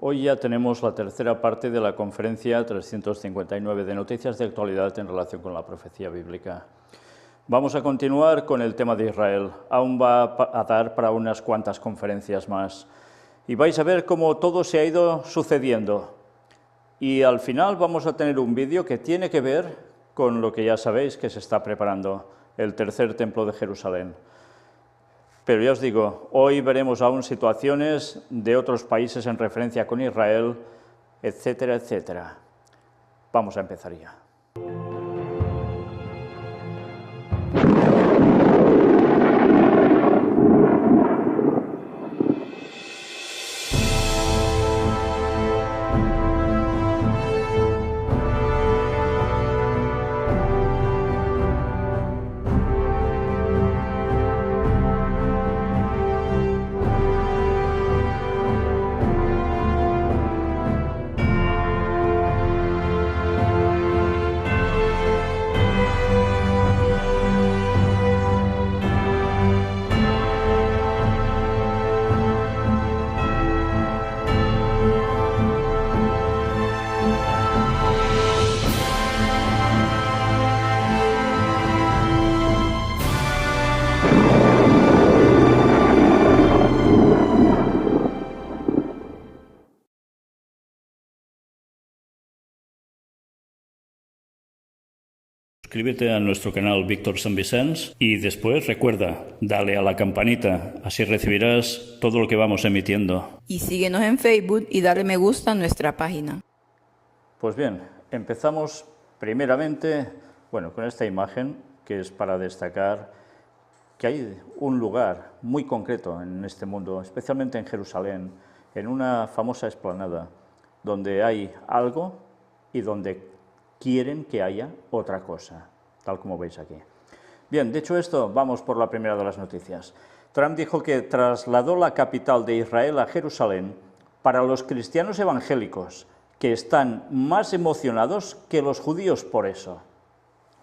Hoy ya tenemos la tercera parte de la conferencia 359 de noticias de actualidad en relación con la profecía bíblica. Vamos a continuar con el tema de Israel. Aún va a dar para unas cuantas conferencias más. Y vais a ver cómo todo se ha ido sucediendo. Y al final vamos a tener un vídeo que tiene que ver con lo que ya sabéis que se está preparando, el tercer templo de Jerusalén. Pero ya os digo, hoy veremos aún situaciones de otros países en referencia con Israel, etcétera, etcétera. Vamos a empezar ya. Suscríbete a nuestro canal Víctor San Vicens y después recuerda, dale a la campanita, así recibirás todo lo que vamos emitiendo. Y síguenos en Facebook y dale me gusta a nuestra página. Pues bien, empezamos primeramente, con esta imagen que es para destacar que hay un lugar muy concreto en este mundo, especialmente en Jerusalén, en una famosa explanada, donde hay algo y donde quieren que haya otra cosa, tal como veis aquí. Bien, dicho esto, vamos por la primera de las noticias. Trump dijo que trasladó la capital de Israel a Jerusalén para los cristianos evangélicos, que están más emocionados que los judíos por eso.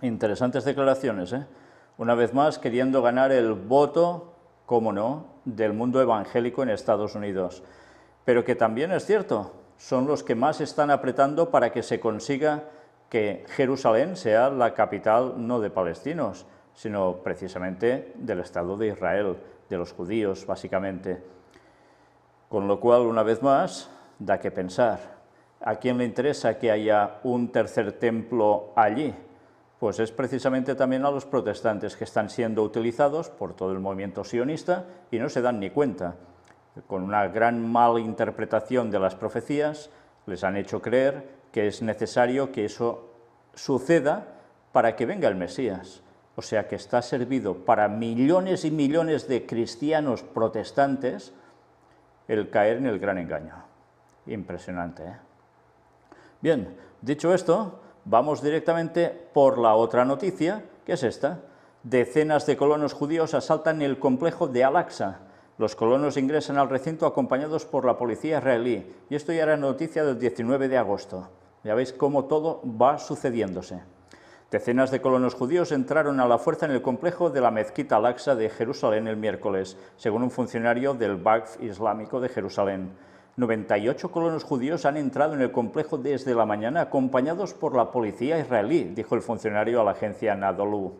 Interesantes declaraciones, ¿eh? Una vez más, queriendo ganar el voto, cómo no, del mundo evangélico en Estados Unidos. Pero que también es cierto, son los que más están apretando para que se consiga que Jerusalén sea la capital no de palestinos, sino precisamente del Estado de Israel, de los judíos, básicamente. Con lo cual, una vez más, da que pensar. ¿A quién le interesa que haya un tercer templo allí? Pues es precisamente también a los protestantes que están siendo utilizados por todo el movimiento sionista y no se dan ni cuenta. Con una gran mala interpretación de las profecías, les han hecho creer que es necesario que eso suceda para que venga el Mesías. O sea que está servido para millones y millones de cristianos protestantes el caer en el gran engaño. Impresionante, ¿eh? Bien, dicho esto, vamos directamente por la otra noticia, que es esta. Decenas de colonos judíos asaltan el complejo de Al-Aqsa. Los colonos ingresan al recinto acompañados por la policía israelí. Y esto ya era noticia del 19 de agosto. Ya veis cómo todo va sucediéndose. Decenas de colonos judíos entraron a la fuerza en el complejo de la mezquita Al-Aqsa de Jerusalén el miércoles, según un funcionario del Waqf Islámico de Jerusalén. 98 colonos judíos han entrado en el complejo desde la mañana acompañados por la policía israelí, dijo el funcionario a la agencia Anadolu.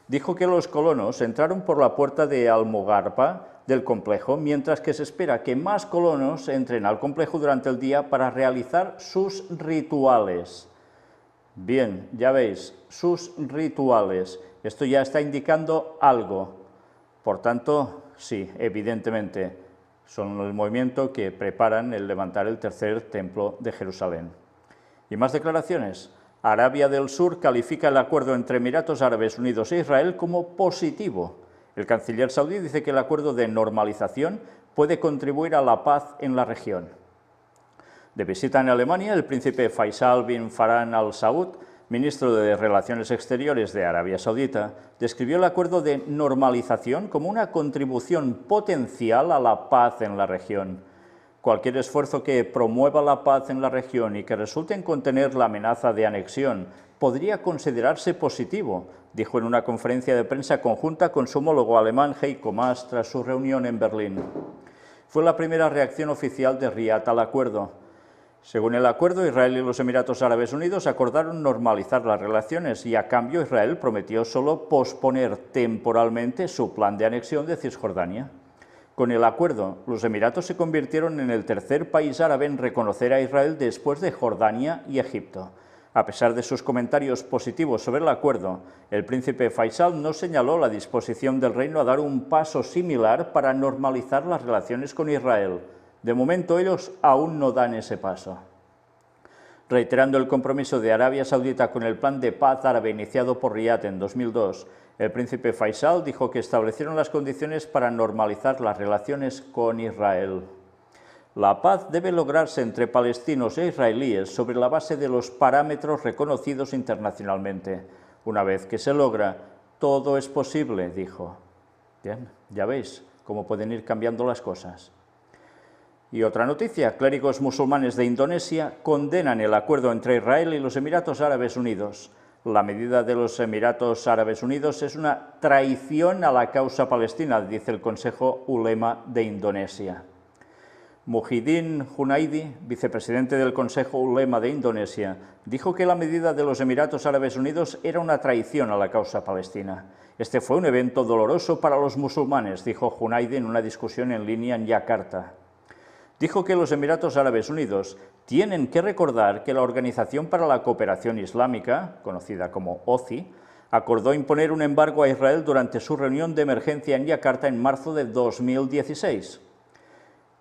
Dijo que los colonos entraron por la puerta de Al-Mogarpa del complejo, mientras que se espera que más colonos entren al complejo durante el día para realizar sus rituales. Bien, ya veis, sus rituales. Esto ya está indicando algo. Por tanto, sí, evidentemente, son el movimiento que preparan el levantar el tercer templo de Jerusalén. ¿Y más declaraciones? Arabia del Sur califica el acuerdo entre Emiratos Árabes Unidos e Israel como positivo. El canciller saudí dice que el acuerdo de normalización puede contribuir a la paz en la región. De visita en Alemania, el príncipe Faisal bin Farhan Al Saud, ministro de Relaciones Exteriores de Arabia Saudita, describió el acuerdo de normalización como una contribución potencial a la paz en la región. Cualquier esfuerzo que promueva la paz en la región y que resulte en contener la amenaza de anexión podría considerarse positivo, dijo en una conferencia de prensa conjunta con su homólogo alemán Heiko Maas tras su reunión en Berlín. Fue la primera reacción oficial de Riad al acuerdo. Según el acuerdo, Israel y los Emiratos Árabes Unidos acordaron normalizar las relaciones y, a cambio, Israel prometió solo posponer temporalmente su plan de anexión de Cisjordania. Con el acuerdo, los Emiratos se convirtieron en el tercer país árabe en reconocer a Israel después de Jordania y Egipto. A pesar de sus comentarios positivos sobre el acuerdo, el príncipe Faisal no señaló la disposición del reino a dar un paso similar para normalizar las relaciones con Israel. De momento, ellos aún no dan ese paso. Reiterando el compromiso de Arabia Saudita con el plan de paz árabe iniciado por Riad en 2002, el príncipe Faisal dijo que establecieron las condiciones para normalizar las relaciones con Israel. La paz debe lograrse entre palestinos e israelíes sobre la base de los parámetros reconocidos internacionalmente. Una vez que se logra, todo es posible, dijo. Bien, ya veis cómo pueden ir cambiando las cosas. Y otra noticia, clérigos musulmanes de Indonesia condenan el acuerdo entre Israel y los Emiratos Árabes Unidos. La medida de los Emiratos Árabes Unidos es una traición a la causa palestina, dice el Consejo Ulema de Indonesia. Muhyiddin Junaidi, vicepresidente del Consejo Ulema de Indonesia, dijo que la medida de los Emiratos Árabes Unidos era una traición a la causa palestina. Este fue un evento doloroso para los musulmanes, dijo Junaidi en una discusión en línea en Yakarta. Dijo que los Emiratos Árabes Unidos tienen que recordar que la Organización para la Cooperación Islámica, conocida como OCI, acordó imponer un embargo a Israel durante su reunión de emergencia en Yakarta en marzo de 2016.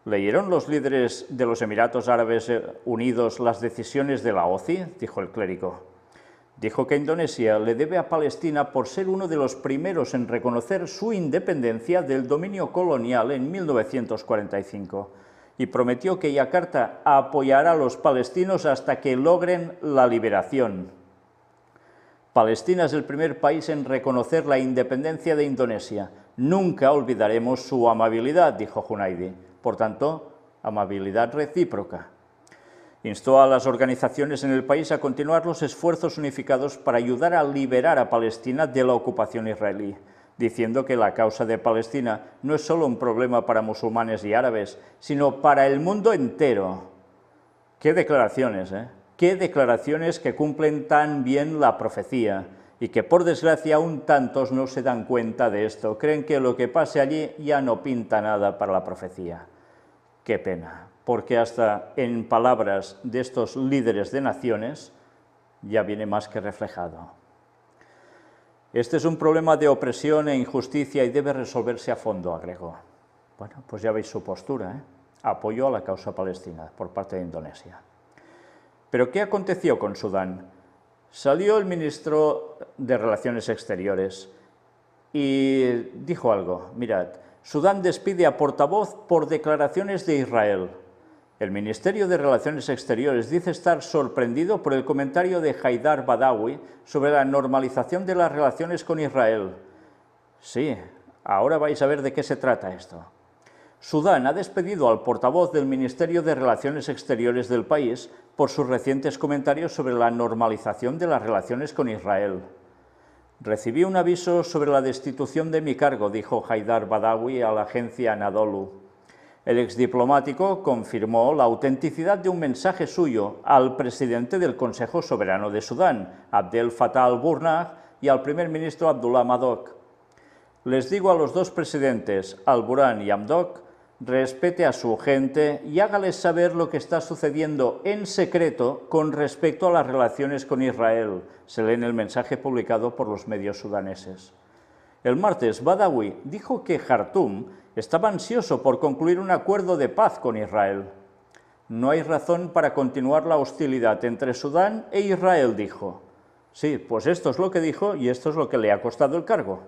¿Leyeron los líderes de los Emiratos Árabes Unidos las decisiones de la OCI?, dijo el clérigo. Dijo que Indonesia le debe a Palestina por ser uno de los primeros en reconocer su independencia del dominio colonial en 1945 y prometió que Yakarta apoyará a los palestinos hasta que logren la liberación. Palestina es el primer país en reconocer la independencia de Indonesia. Nunca olvidaremos su amabilidad, dijo Junaidi. Por tanto, amabilidad recíproca. Instó a las organizaciones en el país a continuar los esfuerzos unificados para ayudar a liberar a Palestina de la ocupación israelí, diciendo que la causa de Palestina no es solo un problema para musulmanes y árabes, sino para el mundo entero. ¡Qué declaraciones, eh! ¡Qué declaraciones que cumplen tan bien la profecía! Y que, por desgracia, aún tantos no se dan cuenta de esto. Creen que lo que pase allí ya no pinta nada para la profecía. ¡Qué pena! Porque hasta en palabras de estos líderes de naciones ya viene más que reflejado. Este es un problema de opresión e injusticia y debe resolverse a fondo, agregó. Bueno, pues ya veis su postura, ¿eh? Apoyo a la causa palestina por parte de Indonesia. ¿Pero qué aconteció con Sudán? Salió el ministro de Relaciones Exteriores y dijo algo. Mirad, Sudán despide a portavoz por declaraciones de Israel. El Ministerio de Relaciones Exteriores dice estar sorprendido por el comentario de Haidar Badawi sobre la normalización de las relaciones con Israel. Sí, ahora vais a ver de qué se trata esto. Sudán ha despedido al portavoz del Ministerio de Relaciones Exteriores del país por sus recientes comentarios sobre la normalización de las relaciones con Israel. Recibí un aviso sobre la destitución de mi cargo, dijo Haidar Badawi a la agencia Anadolu. El exdiplomático confirmó la autenticidad de un mensaje suyo al presidente del Consejo Soberano de Sudán, Abdel Fattah al-Burhan, y al primer ministro Abdullah Hamdok. Les digo a los dos presidentes, al-Burhan y Hamdok, respete a su gente y hágales saber lo que está sucediendo en secreto con respecto a las relaciones con Israel, se lee en el mensaje publicado por los medios sudaneses. El martes, Badawi dijo que Jartum estaba ansioso por concluir un acuerdo de paz con Israel. No hay razón para continuar la hostilidad entre Sudán e Israel, dijo. Sí, pues esto es lo que dijo y esto es lo que le ha costado el cargo.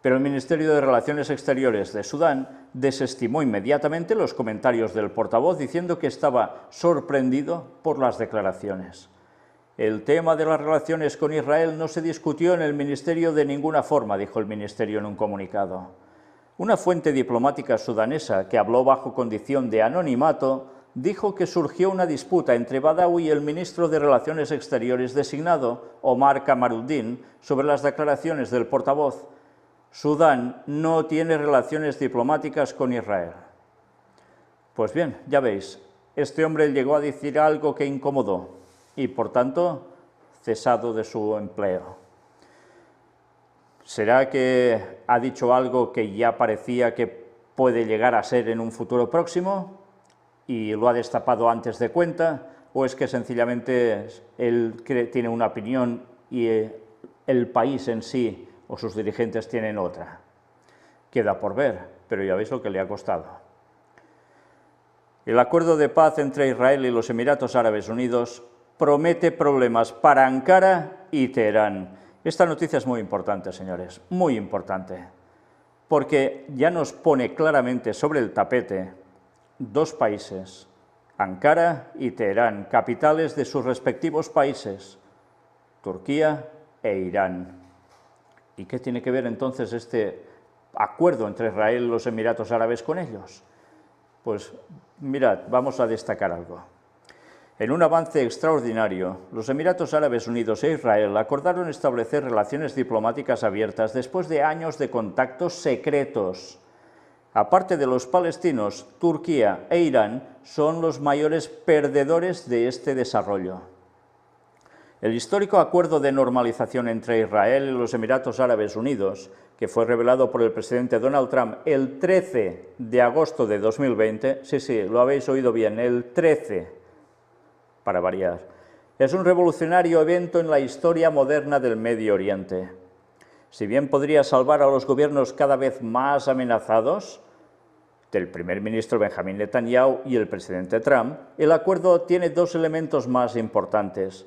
Pero el Ministerio de Relaciones Exteriores de Sudán desestimó inmediatamente los comentarios del portavoz diciendo que estaba sorprendido por las declaraciones. El tema de las relaciones con Israel no se discutió en el Ministerio de ninguna forma, dijo el Ministerio en un comunicado. Una fuente diplomática sudanesa que habló bajo condición de anonimato dijo que surgió una disputa entre Badawi y el ministro de Relaciones Exteriores designado, Omar Kamaruddin, sobre las declaraciones del portavoz. Sudán no tiene relaciones diplomáticas con Israel. Pues bien, ya veis, este hombre llegó a decir algo que incomodó y, por tanto, cesado de su empleo. ¿Será que ha dicho algo que ya parecía que puede llegar a ser en un futuro próximo y lo ha destapado antes de cuenta? ¿O es que sencillamente él tiene una opinión y el país en sí o sus dirigentes tienen otra? Queda por ver, pero ya veis lo que le ha costado. El acuerdo de paz entre Israel y los Emiratos Árabes Unidos promete problemas para Ankara y Teherán. Esta noticia es muy importante, señores, muy importante, porque ya nos pone claramente sobre el tapete dos países, Ankara y Teherán, capitales de sus respectivos países, Turquía e Irán. ¿Y qué tiene que ver entonces este acuerdo entre Israel y los Emiratos Árabes con ellos? Pues mirad, vamos a destacar algo. En un avance extraordinario, los Emiratos Árabes Unidos e Israel acordaron establecer relaciones diplomáticas abiertas después de años de contactos secretos. Aparte de los palestinos, Turquía e Irán son los mayores perdedores de este desarrollo. El histórico acuerdo de normalización entre Israel y los Emiratos Árabes Unidos, que fue revelado por el presidente Donald Trump el 13 de agosto de 2020, sí, lo habéis oído bien, el 13, para variar, es un revolucionario evento en la historia moderna del Medio Oriente. Si bien podría salvar a los gobiernos cada vez más amenazados, del primer ministro Benjamin Netanyahu y el presidente Trump, el acuerdo tiene dos elementos más importantes.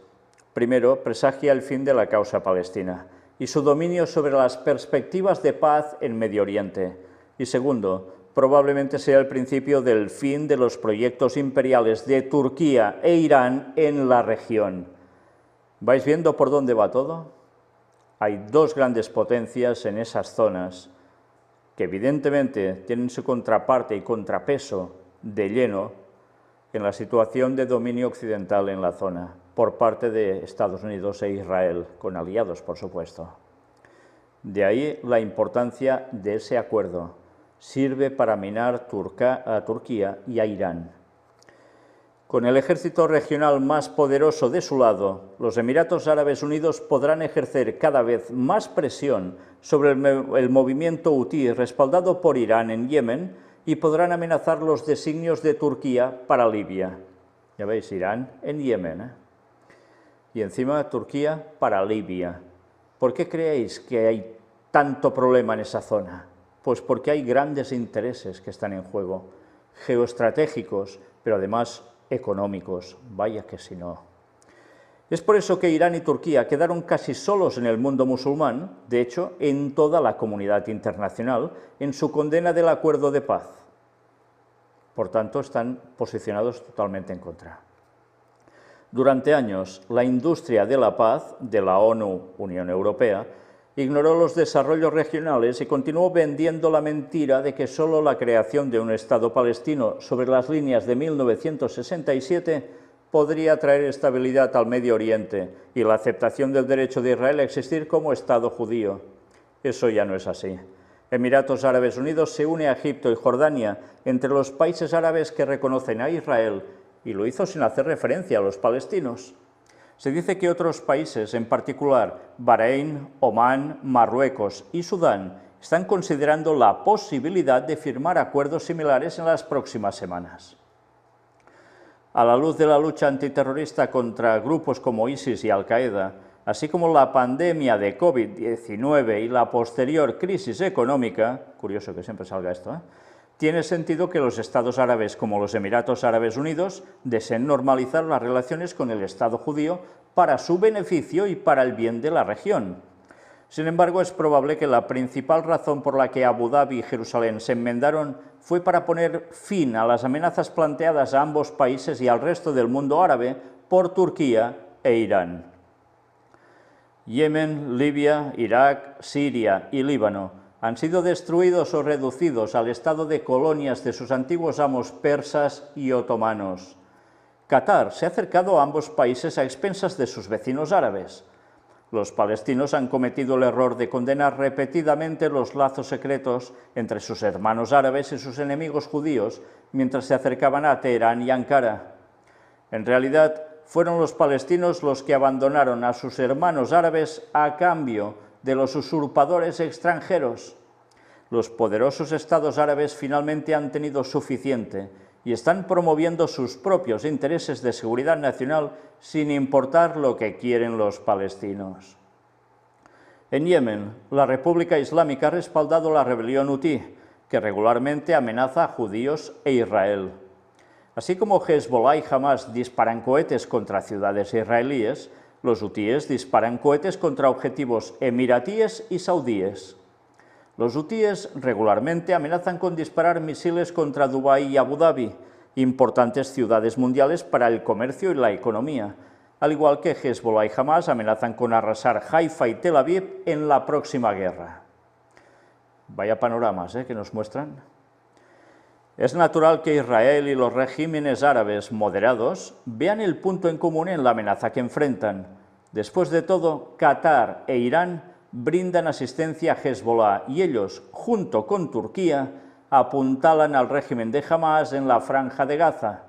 Primero, presagia el fin de la causa palestina y su dominio sobre las perspectivas de paz en Medio Oriente. Y segundo, probablemente sea el principio del fin de los proyectos imperiales de Turquía e Irán en la región. ¿Vais viendo por dónde va todo? Hay dos grandes potencias en esas zonas que evidentemente tienen su contraparte y contrapeso de lleno en la situación de dominio occidental en la zona, por parte de Estados Unidos e Israel, con aliados, por supuesto. De ahí la importancia de ese acuerdo. Sirve para minar a Turquía y a Irán. Con el ejército regional más poderoso de su lado, los Emiratos Árabes Unidos podrán ejercer cada vez más presión sobre el movimiento hutí respaldado por Irán en Yemen y podrán amenazar los designios de Turquía para Libia. Ya veis, Irán en Yemen, y encima Turquía para Libia. ¿Por qué creéis que hay tanto problema en esa zona? Pues porque hay grandes intereses que están en juego, geoestratégicos, pero además económicos, vaya que si no. Es por eso que Irán y Turquía quedaron casi solos en el mundo musulmán, de hecho, en toda la comunidad internacional, en su condena del acuerdo de paz. Por tanto, están posicionados totalmente en contra. Durante años, la industria de la paz de la ONU, Unión Europea, ignoró los desarrollos regionales y continuó vendiendo la mentira de que solo la creación de un Estado palestino sobre las líneas de 1967 podría traer estabilidad al Medio Oriente y la aceptación del derecho de Israel a existir como Estado judío. Eso ya no es así. Emiratos Árabes Unidos se une a Egipto y Jordania entre los países árabes que reconocen a Israel, y lo hizo sin hacer referencia a los palestinos. Se dice que otros países, en particular Bahrein, Omán, Marruecos y Sudán, están considerando la posibilidad de firmar acuerdos similares en las próximas semanas. A la luz de la lucha antiterrorista contra grupos como ISIS y Al-Qaeda, así como la pandemia de COVID-19 y la posterior crisis económica, curioso que siempre salga esto, tiene sentido que los estados árabes, como los Emiratos Árabes Unidos, deseen normalizar las relaciones con el Estado judío para su beneficio y para el bien de la región. Sin embargo, es probable que la principal razón por la que Abu Dhabi y Jerusalén se enmendaron fue para poner fin a las amenazas planteadas a ambos países y al resto del mundo árabe por Turquía e Irán. Yemen, Libia, Irak, Siria y Líbano han sido destruidos o reducidos al estado de colonias de sus antiguos amos persas y otomanos. Qatar se ha acercado a ambos países a expensas de sus vecinos árabes. Los palestinos han cometido el error de condenar repetidamente los lazos secretos entre sus hermanos árabes y sus enemigos judíos mientras se acercaban a Teherán y Ankara. En realidad, fueron los palestinos los que abandonaron a sus hermanos árabes a cambio de los usurpadores extranjeros. Los poderosos estados árabes finalmente han tenido suficiente y están promoviendo sus propios intereses de seguridad nacional sin importar lo que quieren los palestinos. En Yemen, la República Islámica ha respaldado la rebelión hutí, que regularmente amenaza a judíos e Israel. Así como Hezbollah y Hamas disparan cohetes contra ciudades israelíes, los hutíes disparan cohetes contra objetivos emiratíes y saudíes. Los hutíes regularmente amenazan con disparar misiles contra Dubái y Abu Dhabi, importantes ciudades mundiales para el comercio y la economía, al igual que Hezbollah y Hamas amenazan con arrasar Haifa y Tel Aviv en la próxima guerra. Vaya panoramas que nos muestran. Es natural que Israel y los regímenes árabes moderados vean el punto en común en la amenaza que enfrentan. Después de todo, Qatar e Irán brindan asistencia a Hezbollah y ellos, junto con Turquía, apuntalan al régimen de Hamas en la Franja de Gaza.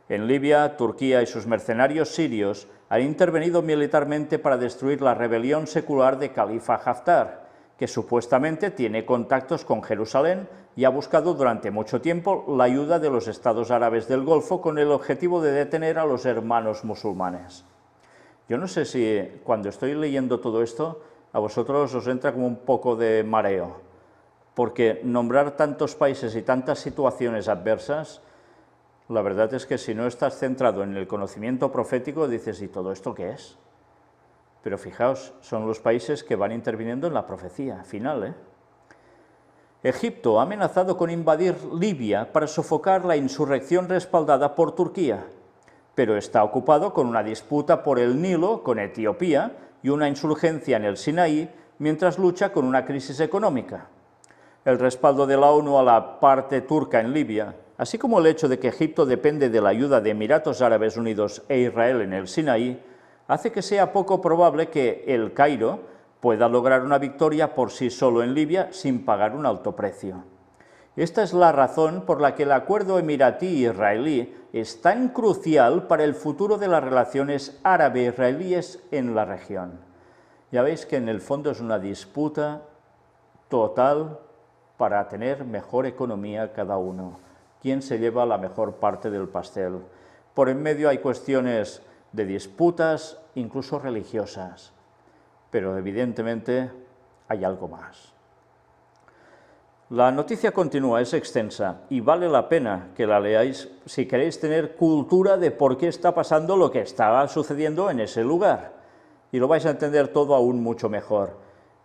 En Libia, Turquía y sus mercenarios sirios han intervenido militarmente para destruir la rebelión secular de Khalifa Haftar, que supuestamente tiene contactos con Jerusalén y ha buscado durante mucho tiempo la ayuda de los estados árabes del Golfo con el objetivo de detener a los hermanos musulmanes. Yo no sé si cuando estoy leyendo todo esto a vosotros os entra como un poco de mareo, porque nombrar tantos países y tantas situaciones adversas, la verdad es que si no estás centrado en el conocimiento profético, dices, ¿y todo esto qué es? Pero fijaos, son los países que van interviniendo en la profecía final. Egipto ha amenazado con invadir Libia para sofocar la insurrección respaldada por Turquía, pero está ocupado con una disputa por el Nilo con Etiopía y una insurgencia en el Sinaí, mientras lucha con una crisis económica. El respaldo de la ONU a la parte turca en Libia, así como el hecho de que Egipto depende de la ayuda de Emiratos Árabes Unidos e Israel en el Sinaí, hace que sea poco probable que El Cairo pueda lograr una victoria por sí solo en Libia sin pagar un alto precio. Esta es la razón por la que el acuerdo emiratí-israelí es tan crucial para el futuro de las relaciones árabe-israelíes en la región. Ya veis que en el fondo es una disputa total para tener mejor economía cada uno. ¿Quién se lleva la mejor parte del pastel? Por en medio hay cuestiones de disputas, incluso religiosas, pero evidentemente hay algo más. La noticia continúa, es extensa y vale la pena que la leáis si queréis tener cultura de por qué está pasando lo que está sucediendo en ese lugar, y lo vais a entender todo aún mucho mejor.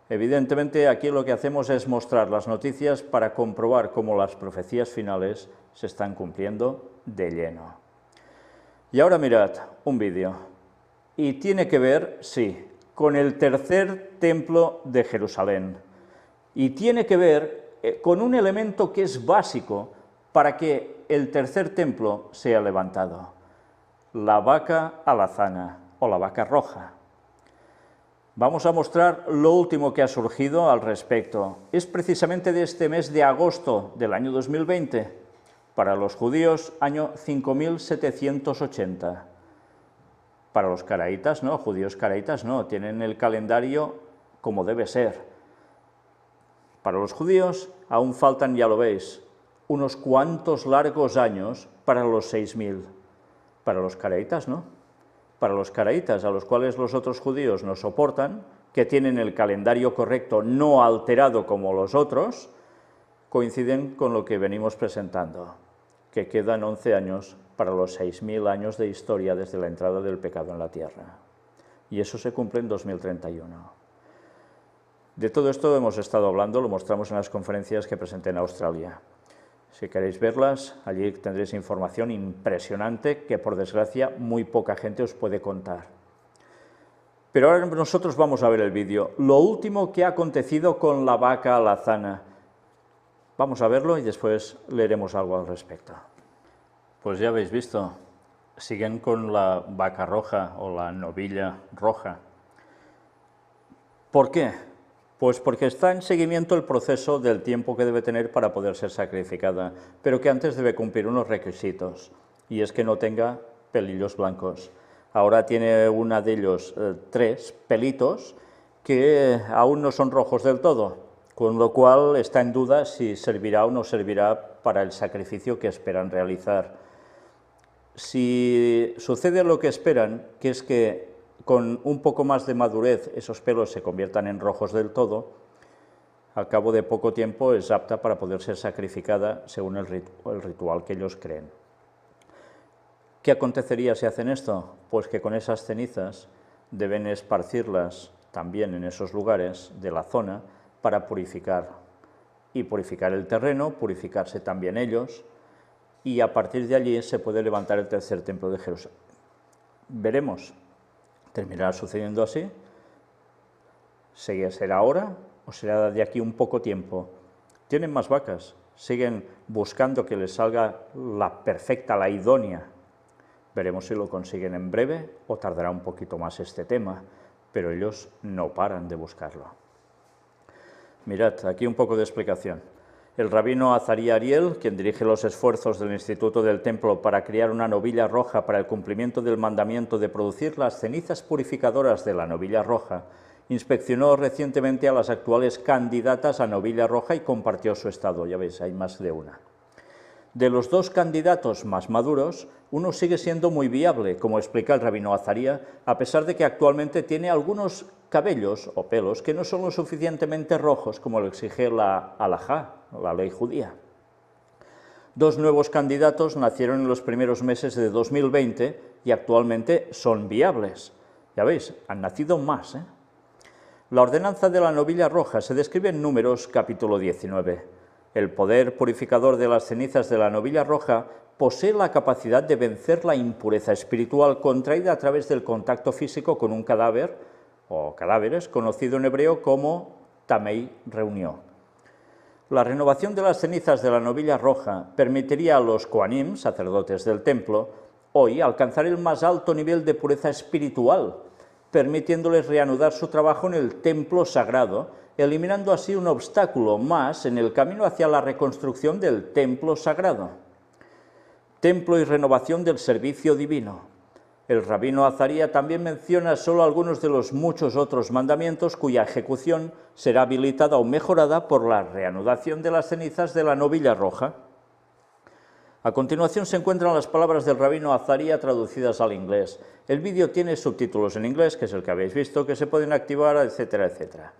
Evidentemente aquí lo que hacemos es mostrar las noticias para comprobar cómo las profecías finales se están cumpliendo de lleno. Y ahora mirad un vídeo, y tiene que ver, sí, con el tercer templo de Jerusalén, y tiene que ver con un elemento que es básico para que el tercer templo sea levantado, la vaca alazana o la vaca roja. Vamos a mostrar lo último que ha surgido al respecto. Es precisamente de este mes de agosto del año 2020, para los judíos, año 5780. Para los caraítas no, judíos caraítas no, tienen el calendario como debe ser. Para los judíos aún faltan, ya lo veis, unos cuantos largos años para los 6000. Para los caraítas no. Para los caraítas, a los cuales los otros judíos no soportan, que tienen el calendario correcto no alterado como los otros, coinciden con lo que venimos presentando, que quedan 11 años para los 6000 años de historia desde la entrada del pecado en la tierra. Y eso se cumple en 2031. De todo esto hemos estado hablando, lo mostramos en las conferencias que presenté en Australia. Si queréis verlas, allí tendréis información impresionante que, por desgracia, muy poca gente os puede contar. Pero ahora nosotros vamos a ver el vídeo. Lo último que ha acontecido con la vaca alazana. Vamos a verlo y después leeremos algo al respecto. Pues ya habéis visto, siguen con la vaca roja o la novilla roja. ¿Por qué? Pues porque está en seguimiento el proceso del tiempo que debe tener para poder ser sacrificada, pero que antes debe cumplir unos requisitos, y es que no tenga pelillos blancos. Ahora tiene una de ellos 3 pelitos que aún no son rojos del todo, con lo cual está en duda si servirá o no servirá para el sacrificio que esperan realizar. Si sucede lo que esperan, que es que con un poco más de madurez esos pelos se conviertan en rojos del todo, al cabo de poco tiempo es apta para poder ser sacrificada según el ritual que ellos creen. ¿Qué acontecería si hacen esto? Pues que con esas cenizas deben esparcirlas también en esos lugares de la zona para purificar, y purificar el terreno, purificarse también ellos, y a partir de allí se puede levantar el tercer templo de Jerusalén. Veremos. ¿Terminará sucediendo así? ¿Será ahora o será de aquí un poco tiempo? Tienen más vacas, siguen buscando que les salga la perfecta, la idónea. Veremos si lo consiguen en breve o tardará un poquito más este tema, pero ellos no paran de buscarlo. Mirad, aquí un poco de explicación. El rabino Azaría Ariel, quien dirige los esfuerzos del Instituto del Templo para crear una novilla roja para el cumplimiento del mandamiento de producir las cenizas purificadoras de la novilla roja, inspeccionó recientemente a las actuales candidatas a novilla roja y compartió su estado. Ya veis, hay más de una. De los 2 candidatos más maduros, uno sigue siendo muy viable, como explica el rabino Azaría, a pesar de que actualmente tiene algunos cabellos o pelos que no son lo suficientemente rojos como lo exige la halajá, la ley judía. 2 nuevos candidatos nacieron en los primeros meses de 2020 y actualmente son viables. Ya veis, han nacido más. La ordenanza de la novilla roja se describe en Números capítulo 19. El poder purificador de las cenizas de la novilla roja posee la capacidad de vencer la impureza espiritual contraída a través del contacto físico con un cadáver o cadáveres, conocido en hebreo como tamei reunió. La renovación de las cenizas de la novilla roja permitiría a los kohanim, sacerdotes del templo, hoy alcanzar el más alto nivel de pureza espiritual, permitiéndoles reanudar su trabajo en el templo sagrado, eliminando así un obstáculo más en el camino hacia la reconstrucción del templo sagrado. Templo y renovación del servicio divino. El rabino Azaría también menciona solo algunos de los muchos otros mandamientos cuya ejecución será habilitada o mejorada por la reanudación de las cenizas de la novilla roja. A continuación se encuentran las palabras del rabino Azaría traducidas al inglés. El vídeo tiene subtítulos en inglés, que es el que habéis visto, que se pueden activar, etcétera, etcétera.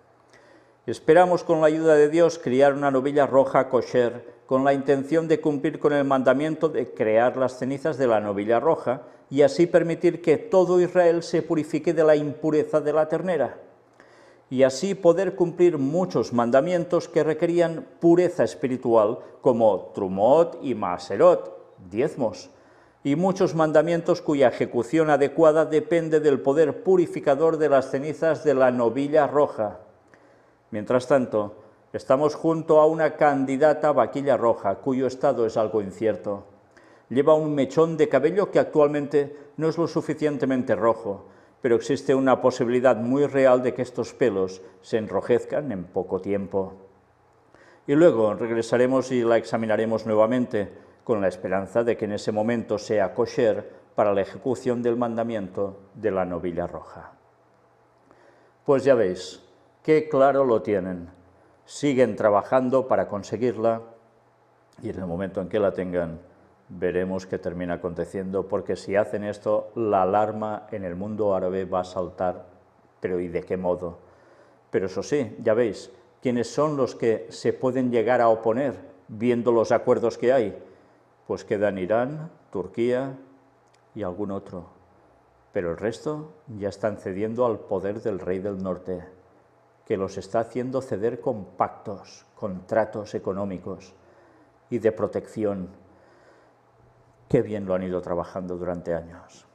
Esperamos con la ayuda de Dios criar una novilla roja kosher con la intención de cumplir con el mandamiento de crear las cenizas de la novilla roja y así permitir que todo Israel se purifique de la impureza de la ternera y así poder cumplir muchos mandamientos que requerían pureza espiritual como trumot y maaserot, diezmos, y muchos mandamientos cuya ejecución adecuada depende del poder purificador de las cenizas de la novilla roja. Mientras tanto, estamos junto a una candidata vaquilla roja, cuyo estado es algo incierto. Lleva un mechón de cabello que actualmente no es lo suficientemente rojo, pero existe una posibilidad muy real de que estos pelos se enrojezcan en poco tiempo. Y luego regresaremos y la examinaremos nuevamente, con la esperanza de que en ese momento sea kosher para la ejecución del mandamiento de la novilla roja. Pues ya veis, qué claro lo tienen. Siguen trabajando para conseguirla y en el momento en que la tengan, veremos qué termina aconteciendo, porque si hacen esto, la alarma en el mundo árabe va a saltar, pero ¿y de qué modo? Pero eso sí, ya veis, ¿quiénes son los que se pueden llegar a oponer, viendo los acuerdos que hay? Pues quedan Irán, Turquía y algún otro, pero el resto ya están cediendo al poder del rey del norte, que los está haciendo ceder con pactos, contratos económicos y de protección. Qué bien lo han ido trabajando durante años.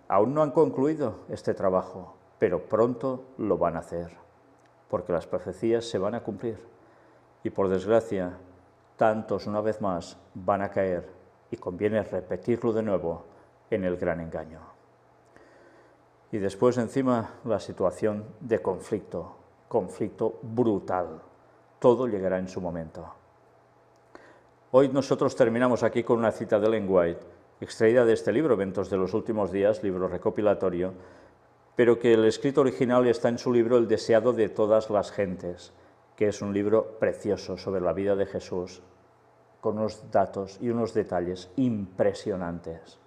Aún no han concluido este trabajo, pero pronto lo van a hacer, porque las profecías se van a cumplir. Y por desgracia, tantos una vez más van a caer, y conviene repetirlo de nuevo, en el gran engaño. Y después encima la situación de conflicto conflicto brutal. Todo llegará en su momento. Hoy nosotros terminamos aquí con una cita de Ellen White, extraída de este libro, Eventos de los Últimos Días, libro recopilatorio, pero que el escrito original está en su libro El deseado de todas las gentes, que es un libro precioso sobre la vida de Jesús, con unos datos y unos detalles impresionantes.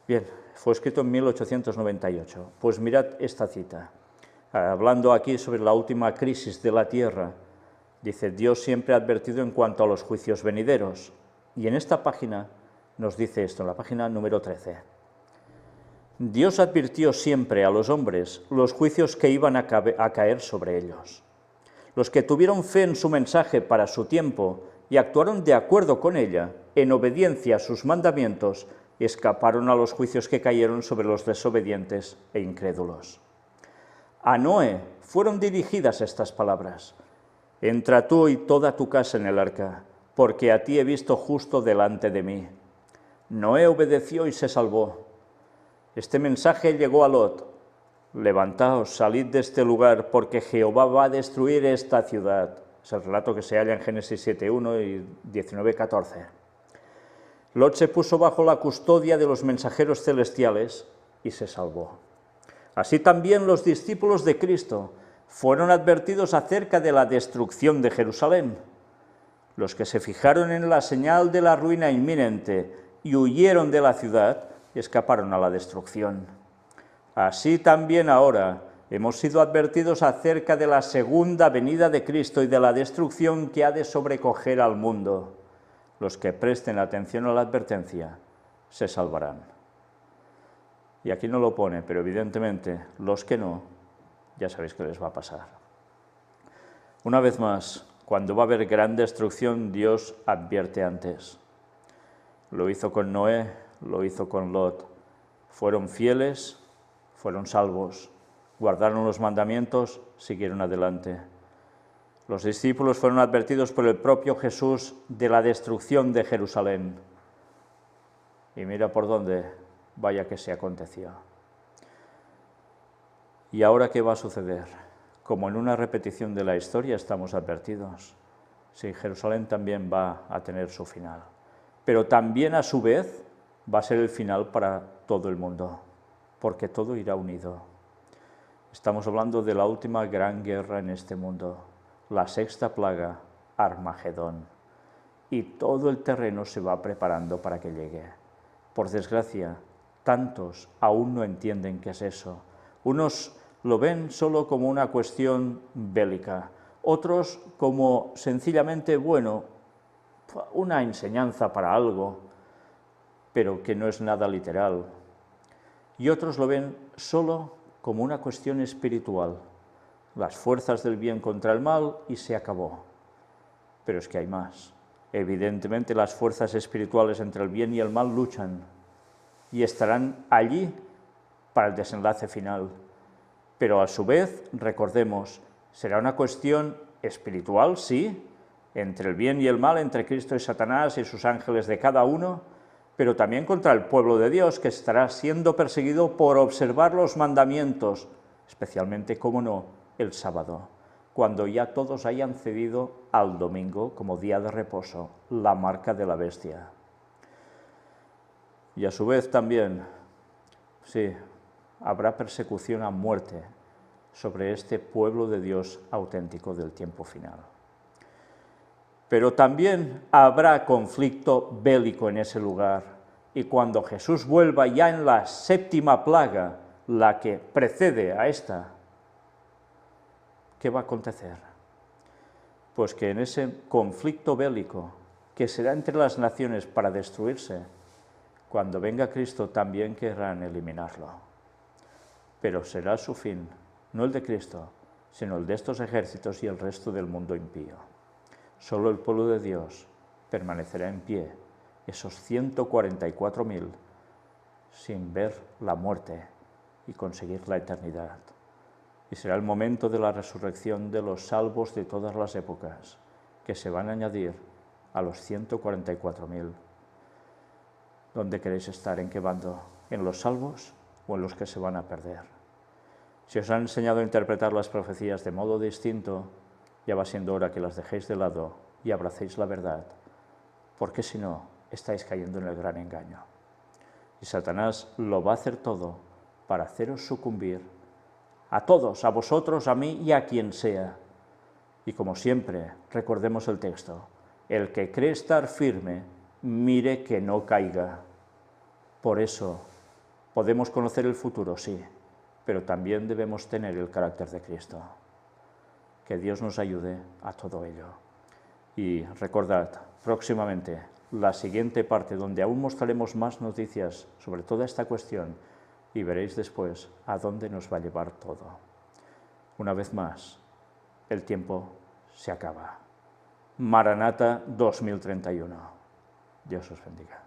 Bien, fue escrito en 1898. Pues mirad esta cita. Hablando aquí sobre la última crisis de la tierra, dice, Dios siempre ha advertido en cuanto a los juicios venideros. Y en esta página nos dice esto, en la página número 13. Dios advirtió siempre a los hombres los juicios que iban a caer sobre ellos. Los que tuvieron fe en su mensaje para su tiempo y actuaron de acuerdo con ella, en obediencia a sus mandamientos, escaparon a los juicios que cayeron sobre los desobedientes e incrédulos. A Noé fueron dirigidas estas palabras: entra tú y toda tu casa en el arca, porque a ti he visto justo delante de mí. Noé obedeció y se salvó. Este mensaje llegó a Lot: levantaos, salid de este lugar, porque Jehová va a destruir esta ciudad. Es el relato que se halla en Génesis 7:1 y 19:14. Lot se puso bajo la custodia de los mensajeros celestiales y se salvó. Así también los discípulos de Cristo fueron advertidos acerca de la destrucción de Jerusalén. Los que se fijaron en la señal de la ruina inminente y huyeron de la ciudad, escaparon a la destrucción. Así también ahora hemos sido advertidos acerca de la segunda venida de Cristo y de la destrucción que ha de sobrecoger al mundo. Los que presten atención a la advertencia se salvarán. Y aquí no lo pone, pero evidentemente los que no, ya sabéis qué les va a pasar. Una vez más, cuando va a haber gran destrucción, Dios advierte antes. Lo hizo con Noé, lo hizo con Lot. Fueron fieles, fueron salvos, guardaron los mandamientos, siguieron adelante. Los discípulos fueron advertidos por el propio Jesús de la destrucción de Jerusalén. Y mira por dónde, vaya que se aconteció. ¿Y ahora qué va a suceder? Como en una repetición de la historia estamos advertidos. Sí, Jerusalén también va a tener su final. Pero también a su vez va a ser el final para todo el mundo, porque todo irá unido. Estamos hablando de la última gran guerra en este mundo, la sexta plaga, Armagedón. Y todo el terreno se va preparando para que llegue. Por desgracia, tantos aún no entienden qué es eso. Unos lo ven solo como una cuestión bélica, otros como sencillamente, bueno, una enseñanza para algo, pero que no es nada literal. Y otros lo ven solo como una cuestión espiritual, las fuerzas del bien contra el mal y se acabó. Pero es que hay más. Evidentemente las fuerzas espirituales entre el bien y el mal luchan y estarán allí para el desenlace final. Pero a su vez, recordemos, será una cuestión espiritual, sí, entre el bien y el mal, entre Cristo y Satanás y sus ángeles de cada uno, pero también contra el pueblo de Dios, que estará siendo perseguido por observar los mandamientos, especialmente, cómo no, el sábado, cuando ya todos hayan cedido al domingo como día de reposo, la marca de la bestia. Y a su vez también, sí, habrá persecución a muerte sobre este pueblo de Dios auténtico del tiempo final. Pero también habrá conflicto bélico en ese lugar, y cuando Jesús vuelva ya en la séptima plaga, la que precede a esta, ¿qué va a acontecer? Pues que en ese conflicto bélico, que será entre las naciones para destruirse, cuando venga Cristo también querrán eliminarlo. Pero será su fin, no el de Cristo, sino el de estos ejércitos y el resto del mundo impío. Solo el pueblo de Dios permanecerá en pie, esos 144.000, sin ver la muerte y conseguir la eternidad. Y será el momento de la resurrección de los salvos de todas las épocas, que se van a añadir a los 144.000. ¿Dónde queréis estar? ¿En qué bando? ¿En los salvos o en los que se van a perder? Si os han enseñado a interpretar las profecías de modo distinto, ya va siendo hora que las dejéis de lado y abracéis la verdad, porque si no, estáis cayendo en el gran engaño. Y Satanás lo va a hacer todo para haceros sucumbir, a todos, a vosotros, a mí y a quien sea. Y como siempre, recordemos el texto: el que cree estar firme, mire que no caiga. Por eso, podemos conocer el futuro, sí, pero también debemos tener el carácter de Cristo. Que Dios nos ayude a todo ello. Y recordad, próximamente, la siguiente parte, donde aún mostraremos más noticias sobre toda esta cuestión, y veréis después a dónde nos va a llevar todo. Una vez más, el tiempo se acaba. Maranata 2031. Dios os bendiga.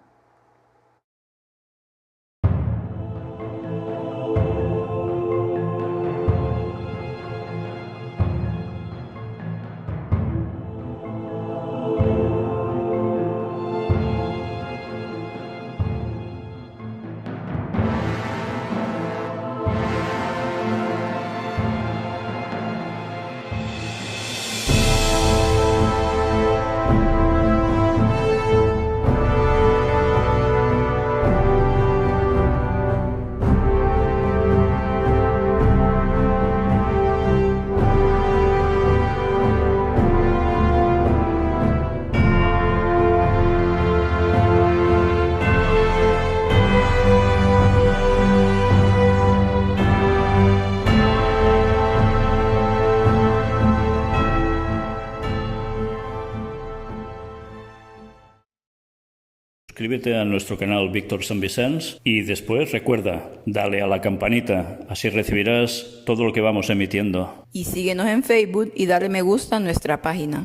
Suscríbete a nuestro canal Víctor San Vicens y después recuerda, dale a la campanita, así recibirás todo lo que vamos emitiendo. Y síguenos en Facebook y dale me gusta a nuestra página.